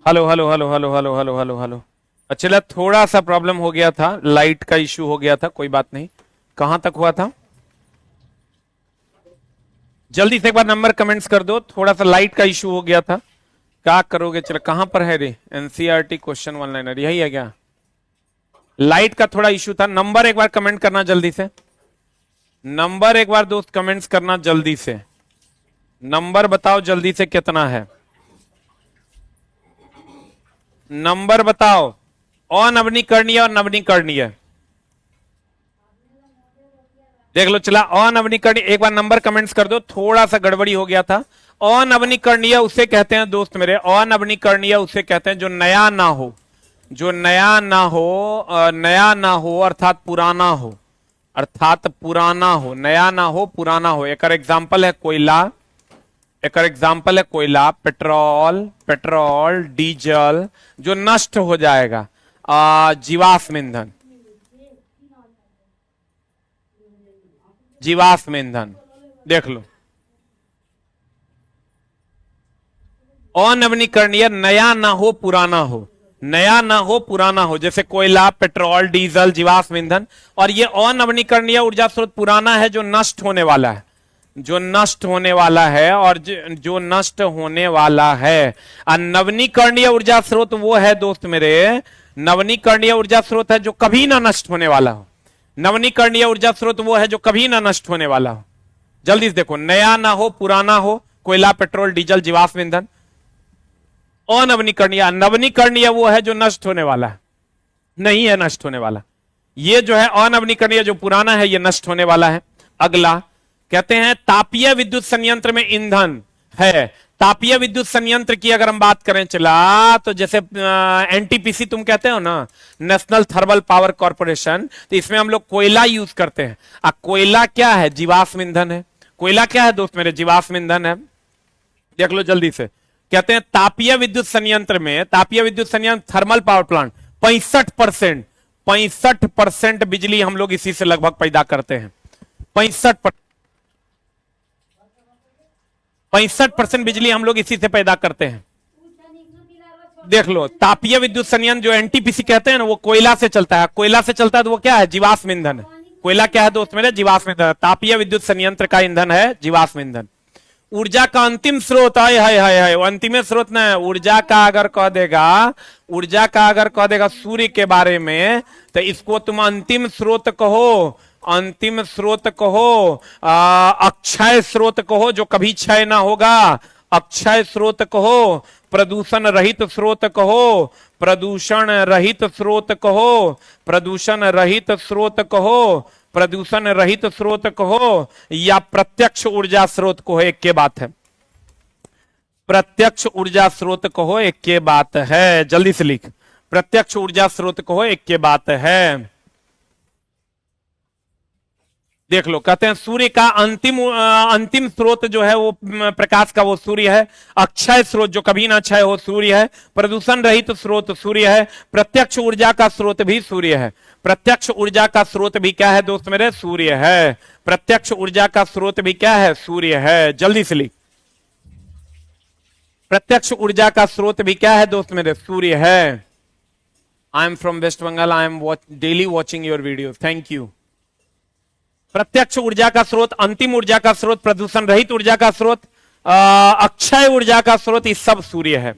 hello hello hello hello hello hello hello hello. अच्छा, थोड़ा सा प्रॉब्लम हो गया था, लाइट का इश्यू हो गया था, कोई बात नहीं। कहां तक हुआ था? जल्दी से एक बार नंबर कमेंट्स कर दो, थोड़ा सा लाइट का इश्यू हो गया था। क्या करोगे? चलो, कहां पर है रे? एनसीईआरटी क्वेश्चन वन लाइनर यही है क्या? लाइट का थोड़ा इश्यू था। नंबर एक बार कमेंट करना जल्दी से, नंबर एक बार दोस्त कमेंट्स करना जल्दी से। नंबर बताओ जल्दी से कितना है, नंबर बताओ। अनवनीकरणीय और नवनीकरणीय देख लो। चला, अनवनीकरणीय एक बार नंबर कमेंट्स कर दो, थोड़ा सा गड़बड़ी हो गया था। अनवनीकरणीय उसे कहते हैं दोस्त मेरे, अनवनीकरणीय उसे कहते हैं जो नया ना हो, जो नया ना हो, नया ना हो अर्थात पुराना हो, अर्थात पुराना हो, नया ना हो पुराना हो। एक एग्जाम्पल है कोयला, एक एग्जाम्पल है कोयला, पेट्रोल, पेट्रोल डीजल जो नष्ट हो जाएगा। जीवाश्म ईंधन, जीवाश्म ईंधन देख लो। अनवनीकरणीय नया ना हो पुराना हो, नया ना हो पुराना हो, जैसे कोयला, पेट्रोल, डीजल, जीवाश्म ईंधन। और ये अनवनीकरणीय ऊर्जा स्रोत पुराना है जो नष्ट होने वाला है, जो नष्ट होने वाला है, और जो नष्ट होने वाला है। नवनीकरणीय ऊर्जा स्रोत वो है दोस्त मेरे, नवनीकरणीय ऊर्जा स्रोत है जो कभी ना नष्ट होने वाला हो। नवनीकरणीय ऊर्जा स्रोत वो है जो कभी ना नष्ट होने वाला हो। जल्दी से देखो, नया ना हो पुराना हो, कोयला, पेट्रोल, डीजल, जीवाश्म ईंधन। अनवनीकरणीय, नवनीकरणीय वो है जो नष्ट होने वाला है, नहीं है नष्ट होने वाला। ये जो है अनवनीकरणीय जो पुराना है ये नष्ट होने वाला है। अगला कहते हैं तापीय विद्युत संयंत्र में ईंधन है। तापीय विद्युत संयंत्र की अगर हम बात करें चला, तो जैसे एनटीपीसी तुम कहते हो ना, नेशनल थर्मल पावर कॉर्पोरेशन, तो इसमें हम लोग कोयला यूज करते हैं। कोयला क्या है? जीवाश्म ईंधन है। कोयला क्या है दोस्त मेरे? जीवाश्म ईंधन है। देख लो जल्दी से। कहते हैं तापीय विद्युत संयंत्र में, तापीय विद्युत संयंत्र थर्मल पावर प्लांट 65% बिजली हम लोग इसी से लगभग पैदा करते हैं। 65% बिजली हम लोग इसी से पैदा करते हैं। देख लो, तापीय विद्युत संयंत्र जो एनटीपीसी कहते हैं ना, वो कोयला से चलता है। कोयला से चलता है तो वो क्या है? जीवाश्म ईंधन है। कोयला क्या है दोस्त मेरे? जीवाश्म ईंधन। तापीय विद्युत संयंत्र का ईंधन है जीवाश्म ईंधन। ऊर्जा का अंतिम स्रोत है अंतिम स्रोत न, ऊर्जा का अगर कह देगा, ऊर्जा का अगर कह देगा सूर्य के बारे में, तो इसको तुम अंतिम स्रोत कहो, अंतिम स्रोत कहो, अक्षय स्रोत कहो जो कभी क्षय ना होगा, अक्षय स्रोत कहो, प्रदूषण रहित स्रोत कहो, प्रदूषण रहित स्रोत कहो, प्रदूषण रहित स्रोत कहो, प्रदूषण रहित स्रोत कहो, या प्रत्यक्ष ऊर्जा स्रोत कहो, एक के बात है। प्रत्यक्ष ऊर्जा स्रोत कहो, एक के बात है। जल्दी से लिख, प्रत्यक्ष ऊर्जा स्रोत कहो, एक के बात है। देख लो, कहते हैं सूर्य का अंतिम स्रोत जो है वो प्रकाश का, वो सूर्य है। अक्षय स्रोत जो कभी ना क्षय हो, सूर्य है। प्रदूषण रहित स्रोत सूर्य है। प्रत्यक्ष ऊर्जा का स्रोत भी सूर्य है। प्रत्यक्ष ऊर्जा का स्रोत भी क्या है दोस्त मेरे? सूर्य है। प्रत्यक्ष ऊर्जा का स्रोत भी क्या है? सूर्य है। जल्दी से लिख, प्रत्यक्ष ऊर्जा का स्रोत भी क्या है दोस्त मेरे? सूर्य है। I am from West Bengal, I am daily watching your video, thank you. प्रत्यक्ष ऊर्जा का स्रोत, अंतिम ऊर्जा का स्रोत, प्रदूषण रहित ऊर्जा का स्रोत, अक्षय ऊर्जा का स्रोत, ये सब सूर्य है।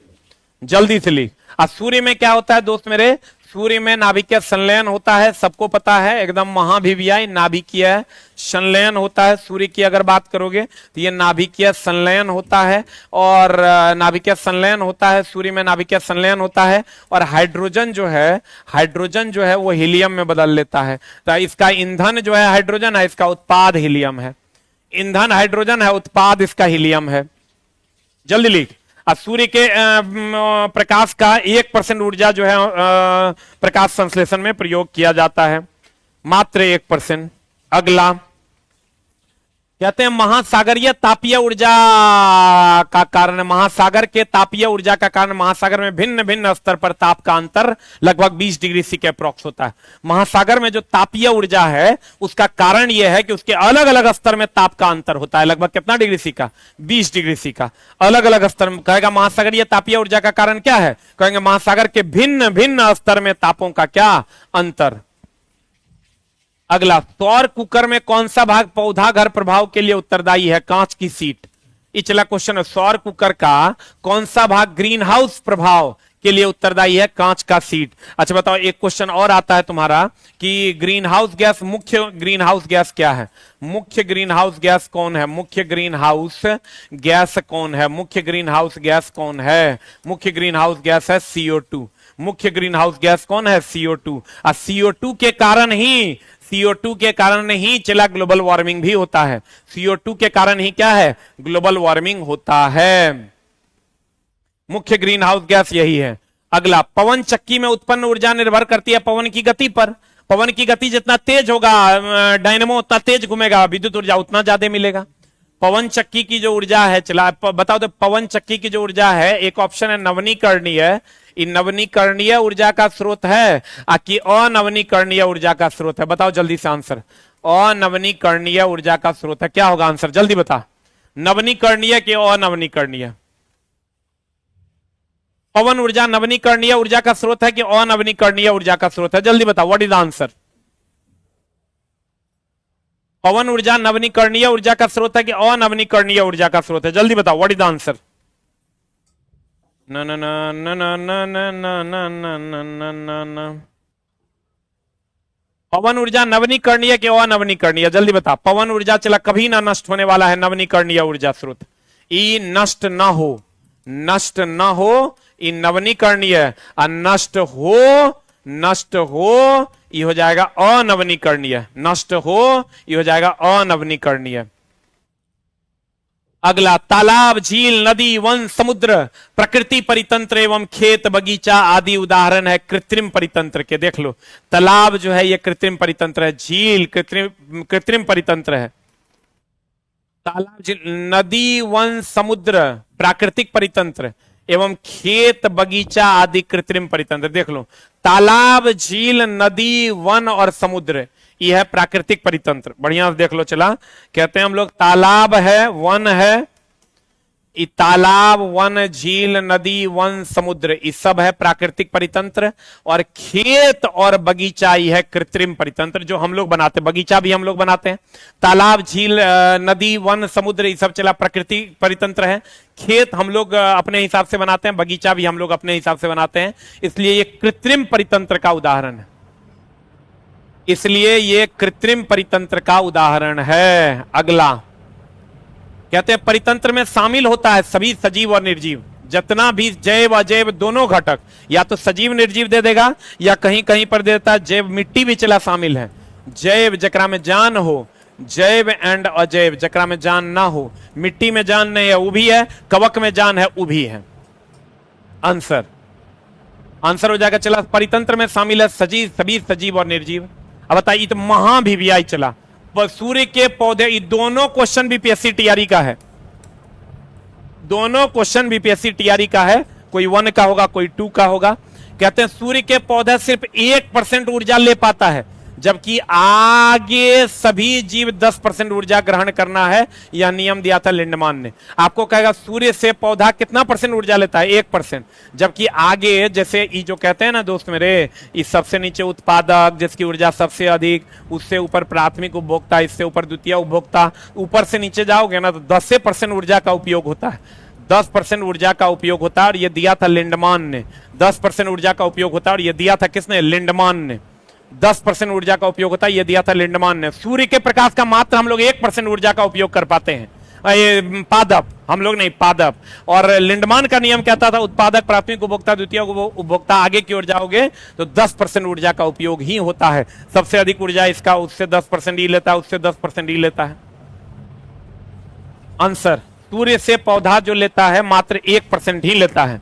जल्दी से लिख। सूर्य में क्या होता है दोस्त मेरे? सूर्य में नाभिकीय संलयन होता है, सबको पता है, एकदम महाभिव्याय नाभिकीय संलयन होता है। सूर्य की अगर बात करोगे तो ये नाभिकीय संलयन होता है, और नाभिकीय संलयन होता है, सूर्य में नाभिकीय संलयन होता है। और हाइड्रोजन जो है, हाइड्रोजन जो है वो हीलियम में बदल लेता है। तो इसका ईंधन जो है हाइड्रोजन है, इसका उत्पाद हीलियम है। ईंधन हाइड्रोजन है, उत्पाद इसका हीलियम है। जल्दी लिख। सूर्य के प्रकाश का 1% ऊर्जा जो है प्रकाश संश्लेषण में प्रयोग किया जाता है, मात्र 1%। अगला कहते हैं महासागरीय तापीय ऊर्जा का कारण, महासागर के तापीय ऊर्जा का कारण महासागर में भिन्न भिन्न स्तर पर ताप का अंतर लगभग 20 डिग्री सी के अप्रॉक्स होता है। महासागर में जो तापीय ऊर्जा है उसका कारण यह है कि उसके अलग अलग स्तर में ताप का अंतर होता है। लगभग कितना डिग्री सी का? 20 डिग्री सी का अलग अलग स्तर में। कहेगा महासागरीय तापीय ऊर्जा का कारण क्या है? कहेंगे महासागर के भिन्न भिन्न स्तर में तापों का क्या अंतर। अगला, सौर कुकर में कौन सा भाग पौधा घर प्रभाव के लिए उत्तरदायी है? कांच की सीट। इचला क्वेश्चन है, सौर कुकर का कौन सा भाग ग्रीन हाउस प्रभाव के लिए उत्तरदायी है? कांच का सीट। अच्छा बताओ, एक क्वेश्चन और आता है तुम्हारा कि ग्रीन हाउस गैस, मुख्य ग्रीन हाउस गैस क्या है? मुख्य ग्रीन हाउस गैस कौन है? मुख्य ग्रीन हाउस गैस कौन है? मुख्य ग्रीन हाउस गैस कौन है? मुख्य ग्रीन हाउस गैस है CO2। मुख्य ग्रीन हाउस गैस कौन है? CO2। और CO2 के कारण ही, CO2 के कारण ही चला ग्लोबल वार्मिंग भी होता है। CO2 के कारण ही क्या है? ग्लोबल वार्मिंग होता है। मुख्य ग्रीन हाउस गैस यही है। अगला, पवन चक्की में उत्पन्न ऊर्जा निर्भर करती है पवन की गति पर। पवन की गति जितना तेज होगा, डायनेमो उतना तेज घूमेगा, विद्युत ऊर्जा उतना ज्यादा मिलेगा। पवन चक्की की जो ऊर्जा है, चला बताओ तो, पवन चक्की की जो ऊर्जा है, एक ऑप्शन है नवनीकरणीय। नवनीकरणीय ऊर्जा का स्रोत है कि अनवनीकरणीय ऊर्जा का स्रोत है? बताओ जल्दी से आंसर। अनवनीकरणीय ऊर्जा का स्रोत है, क्या होगा आंसर? जल्दी बता। नवनीकरणीय के अनवनीकरणीय? पवन ऊर्जा नवनीकरणीय ऊर्जा का स्रोत है कि अनवनीकरणीय ऊर्जा का स्रोत है? जल्दी बताओ, व्हाट इज आंसर। पवन ऊर्जा नवनीकरणीय ऊर्जा का स्रोत है कि अनवनीकरणीय ऊर्जा का स्रोत है? जल्दी बताओ, व्हाट इज आंसर। ना ना ना ना ना ना ना ना ना ना ना ना ना ना। पवन ऊर्जा नवनीकरणीय के अनवनीकरणीय? जल्दी बता। पवन ऊर्जा चला कभी ना नष्ट होने वाला है, नवनीकरणीय ऊर्जा स्रोत। ई नष्ट ना हो, नष्ट ना हो, ई नवनीकरणीय। नष्ट हो, नष्ट हो, ये हो जाएगा अनवनीकरणीय। नष्ट हो, ये हो जाएगा अनवनीकरणीय। अगला, तालाब, झील, नदी, वन, समुद्र प्रकृति परितंत्र एवं खेत बगीचा आदि उदाहरण है कृत्रिम परितंत्र के। देख लो, तालाब जो है ये कृत्रिम परितंत्र है, झील कृत्रिम परितंत्र है, तालाब, झील, नदी, वन, समुद्र प्राकृतिक परितंत्र एवं खेत बगीचा आदि कृत्रिम परितंत्र। देख लो, तालाब, झील, नदी, वन और समुद्र यह है प्राकृतिक परितंत्र। बढ़िया से देख लो। चला, कहते हैं हम लोग तालाब है, वन है, तालाब, वन, झील, नदी, वन, समुद्र ये सब है प्राकृतिक परितंत्र, और खेत और बगीचा ये है कृत्रिम परितंत्र जो हम लोग बनाते हैं। बगीचा भी हम लोग बनाते हैं। तालाब, झील, नदी, वन, समुद्र ये सब चला प्राकृतिक परितंत्र है। खेत हम लोग अपने हिसाब से बनाते हैं, बगीचा भी हम लोग अपने हिसाब से बनाते हैं, इसलिए ये कृत्रिम परितंत्र का उदाहरण है। इसलिए ये कृत्रिम परितंत्र का उदाहरण है। अगला, कहते हैं परितंत्र में शामिल होता है सभी सजीव और निर्जीव, जितना भी जैव अजैव दोनों घटक, या तो सजीव निर्जीव दे देगा या कहीं कहीं पर दे देता है जैव। मिट्टी भी चला शामिल है। जैव जकरा में जान हो, जैव एंड अजैव जकरा में जान ना हो। मिट्टी में जान नहीं है वो भी है, कवक में जान है वो भी है। आंसर आंसर हो जाएगा चला, परितंत्र में शामिल है सभी सजीव और निर्जीव। अब बताइए, तो महाभिव्याय चला, सूर्य के पौधे, ये दोनों क्वेश्चन बीपीएससी टीआरई का है। दोनों क्वेश्चन बीपीएससी टीआरई का है, कोई 1 का होगा, कोई 2 का होगा। कहते हैं सूर्य के पौधे सिर्फ 1% ऊर्जा ले पाता है, जबकि आगे सभी जीव 10% ऊर्जा ग्रहण करना है। यह नियम दिया था लिंडमान ने। आपको कहेगा सूर्य से पौधा कितना % ऊर्जा लेता है? 1%, जबकि आगे जैसे ये जो कहते हैं ना दोस्त मेरे, इस सबसे नीचे उत्पादक जिसकी ऊर्जा सबसे अधिक, उससे ऊपर प्राथमिक उपभोक्ता, इससे ऊपर द्वितीय उपभोक्ता, ऊपर से नीचे जाओगे ना तो 10% ऊर्जा का उपयोग होता है। 10% ऊर्जा का उपयोग होता है, और यह दिया था लिंडमान ने। 10% ऊर्जा का उपयोग होता है, और यह दिया था किसने? लिंडमान ने। 10% ऊर्जा का उपयोग होता है, यह दिया था लिंडमान ने। सूर्य के प्रकाश का मात्र हम लोग 1% ऊर्जा का उपयोग कर पाते हैं, ये पादप, हम लोग नहीं, पादप। और लिंडमान का नियम कहता था उत्पादक, प्राथमिक उपभोक्ता, द्वितीय उपभोक्ता, आगे की ओर जाओगे तो 10% ऊर्जा का उपयोग ही होता है। सबसे अधिक ऊर्जा इसका, उससे 10% ही लेता है, उससे 10% ही लेता है। आंसर, सूर्य से पौधा जो लेता है मात्र 1% ही लेता है।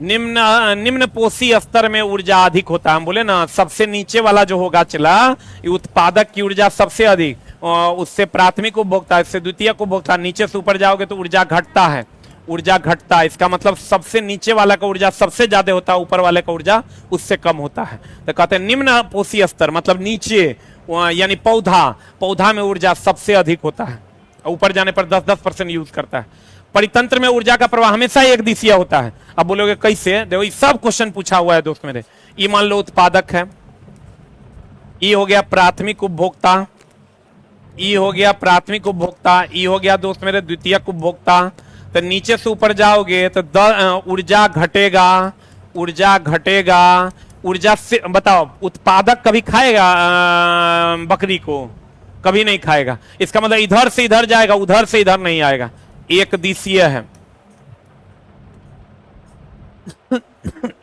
निम्न पोषी स्तर में ऊर्जा अधिक होता है। हम बोले ना सबसे नीचे वाला जो होगा चला, ये उत्पादक की ऊर्जा सबसे अधिक, उससे प्राथमिक उपभोक्ता, इससे द्वितीयक उपभोक्ता, नीचे से ऊपर जाओगे तो ऊर्जा घटता है, ऊर्जा घटता है। इसका मतलब सबसे नीचे वाला का ऊर्जा सबसे ज्यादा होता है, ऊपर वाले का ऊर्जा उससे कम होता है। तो कहते हैं निम्न पोषी स्तर मतलब नीचे यानी पौधा में ऊर्जा सबसे अधिक होता है, ऊपर जाने पर 10-10% यूज करता है। परितंत्र में ऊर्जा का प्रवाह हमेशा एक दिशीय होता है। अब बोलोगे कैसे? देखो ये सब क्वेश्चन पूछा हुआ है दोस्त मेरे। ये मान लो उत्पादक है, ये हो गया प्राथमिक उपभोक्ता, ये हो गया प्राथमिक उपभोक्ता, ये हो गया दोस्त मेरे द्वितीयक उपभोक्ता। तो नीचे से ऊपर जाओगे तो ऊर्जा घटेगा, ऊर्जा घटेगा, ऊर्जा से बताओ उत्पादक कभी खाएगा बकरी को? कभी नहीं खाएगा। इसका मतलब इधर से इधर जाएगा, उधर से इधर नहीं आएगा, एक दिशीय है,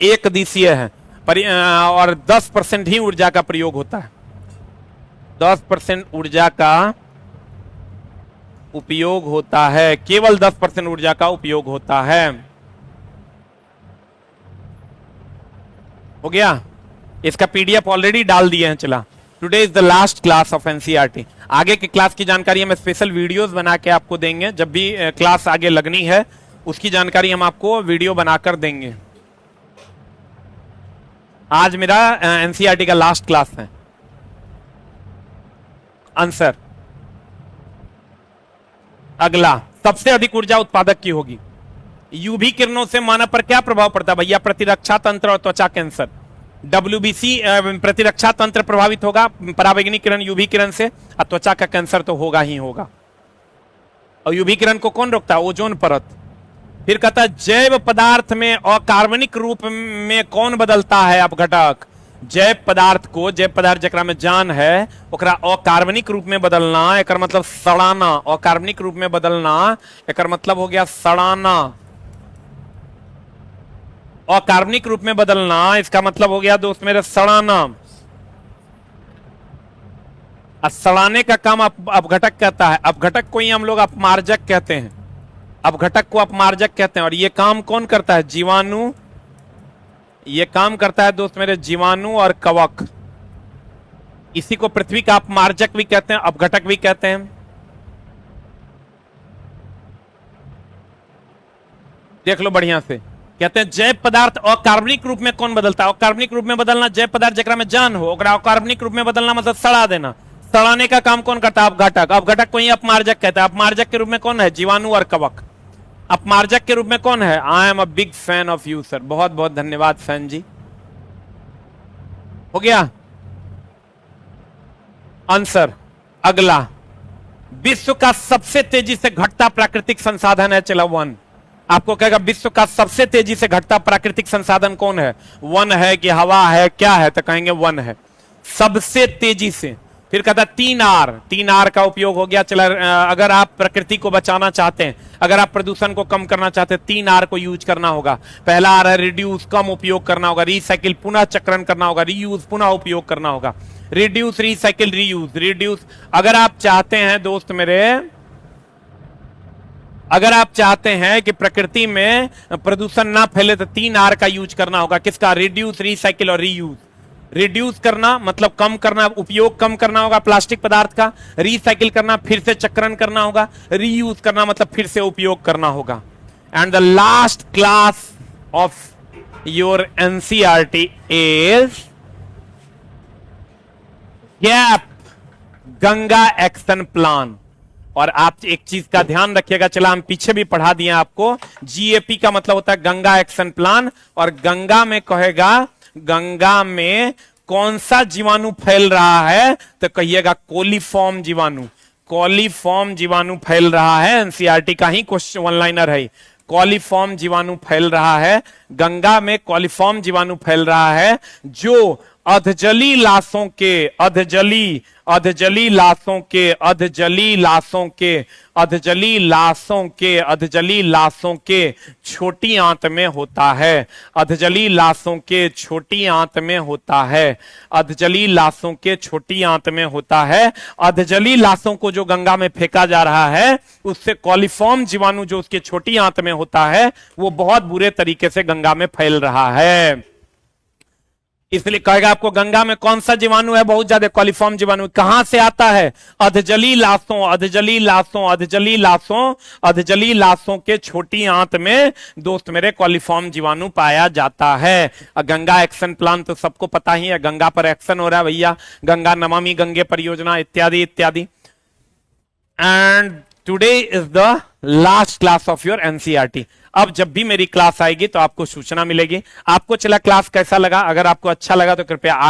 एक दिशीय है। और 10% ही ऊर्जा का प्रयोग होता है, 10% ऊर्जा का उपयोग होता है, केवल 10% ऊर्जा का उपयोग होता है। हो गया? इसका पीडीएफ ऑलरेडी डाल दिए हैं। चला, today is the last class of NCERT. आगे की क्लास की जानकारी हम स्पेशल वीडियोस बना के आपको देंगे। जब भी क्लास आगे लगनी है उसकी जानकारी हम आपको वीडियो बनाकर देंगे। आज मेरा एनसीईआरटी का लास्ट क्लास है। आंसर अगला, सबसे अधिक ऊर्जा उत्पादक की होगी। यूवी किरणों से मानव पर क्या प्रभाव पड़ता है भैया? प्रतिरक्षा तंत्र और त्वचा कैंसर। डब्ल्यूबीसी प्रतिरक्षा तंत्र प्रभावित होगा पराबैंगनी किरण यूवी किरण से, और त्वचा का कैंसर तो होगा ही होगा। और यूवी किरण को कौन रोकता है? ओजोन परत। फिर कहता है जैव पदार्थ में अकार्बनिक रूप में कौन बदलता है अपघटक? जैव पदार्थ को, जैव पदार्थ जकरा में जान है ओकरा अकार्बनिक रूप में बदलना, एकर मतलब सड़ाना। अकार्बनिक रूप में बदलना एकर मतलब हो गया सड़ाना। अकार्बनिक रूप में बदलना इसका मतलब हो गया दोस्त मेरे सड़ाना। सड़ाने का काम अपघटक कहता है। अपघटक को ही हम लोग अपमार्जक कहते हैं, अपघटक को अपमार्जक कहते हैं। और ये काम कौन करता है? जीवाणु। ये काम करता है दोस्त मेरे जीवाणु और कवक। इसी को पृथ्वी का अपमार्जक भी कहते हैं, अपघटक भी कहते हैं। देख लो बढ़िया से, कहते हैं जैव पदार्थ अकार्बनिक रूप में कौन बदलता है? अकार्बनिक रूप में बदलना, जैव पदार्थ जकरा में जान हो ओकरा अकार्बनिक रूप में बदलना मतलब सड़ा देना। सड़ाने का काम कौन करता है? अपघटक। अपघटक को ही अपमार्जक कहता है। अपमार्जक के रूप में कौन है? जीवाणु और कवक। अपमार्जक के रूप में कौन है? I am a big fan of you sir. बहुत बहुत धन्यवाद फैन जी। हो गया आंसर। अगला, विश्व का सबसे तेजी से घटता प्राकृतिक संसाधन है। चला वन। आपको कहेगा विश्व का सबसे तेजी से घटता प्राकृतिक संसाधन कौन है? वन है कि हवा है, क्या है? तो कहेंगे वन है सबसे तेजी से। फिर कहता 3R। 3R का उपयोग हो गया। चला, अगर आप प्रकृति को बचाना चाहते हैं, अगर आप प्रदूषण को कम करना चाहते हैं, 3R को यूज करना होगा। पहला आर है रिड्यूस, कम उपयोग करना होगा। रिसाइकिल, पुनः चक्रण करना होगा। रीयूज, पुनः उपयोग करना होगा। Reduce, recycle, reuse. रिड्यूस, अगर आप चाहते हैं दोस्त मेरे, अगर आप चाहते हैं कि प्रकृति में प्रदूषण ना फैले तो 3R का यूज करना होगा। किसका? रिड्यूस, रिसाइकिल और रीयूज। रिड्यूस करना मतलब कम करना, उपयोग कम करना होगा प्लास्टिक पदार्थ का। रिसाइकिल करना, फिर से चक्रण करना होगा। रीयूज करना मतलब फिर से उपयोग करना होगा। And the last class of your NCERT is gap Ganga action plan. और आप एक चीज का ध्यान रखिएगा, चला हम पीछे भी पढ़ा दिए आपको। जीएपी का मतलब होता है गंगा एक्शन प्लान। और गंगा में कहेगा, गंगा में कौन सा जीवाणु फैल रहा है? तो कहिएगा कोलीफॉर्म जीवाणु। कोलीफॉर्म जीवाणु फैल रहा है। एनसीईआरटी का ही क्वेश्चन वन लाइनर है। कोलीफॉर्म जीवाणु फैल रहा है गंगा में। कोलीफॉर्म जीवाणु फैल रहा है जो अधजली लाशों के, अधजली लाशों के, अधजली लाशों के, अधजली लाशों के, अधजली लाशों के छोटी आंत में होता है। अधजली लाशों के छोटी आंत में होता है। अधजली लाशों के छोटी आंत में होता है। अधजली लाशों को जो गंगा में फेंका जा रहा है उससे कोलीफॉर्म जीवाणु जो उसके छोटी आंत में होता है वो बहुत बुरे तरीके से गंगा में फैल रहा है। इसलिए कहेगा आपको गंगा में कौन सा जीवाणु है बहुत ज्यादा, कॉलीफॉर्म जीवाणु। कहां से आता है? अधजली लाशों, अधजली लाशों, अधजली लाशों, अधजली लाशों के छोटी आंत में दोस्त मेरे कॉलीफॉर्म जीवाणु पाया जाता है। गंगा एक्शन प्लान तो सबको पता ही है, गंगा पर एक्शन हो रहा है भैया, गंगा नमामि गंगे परियोजना इत्यादि इत्यादि। And today is the last class of your NCERT. अब जब भी मेरी क्लास आएगी तो आपको सूचना मिलेगी। आपको चला क्लास कैसा लगा? अगर आपको अच्छा लगा तो कृपया 8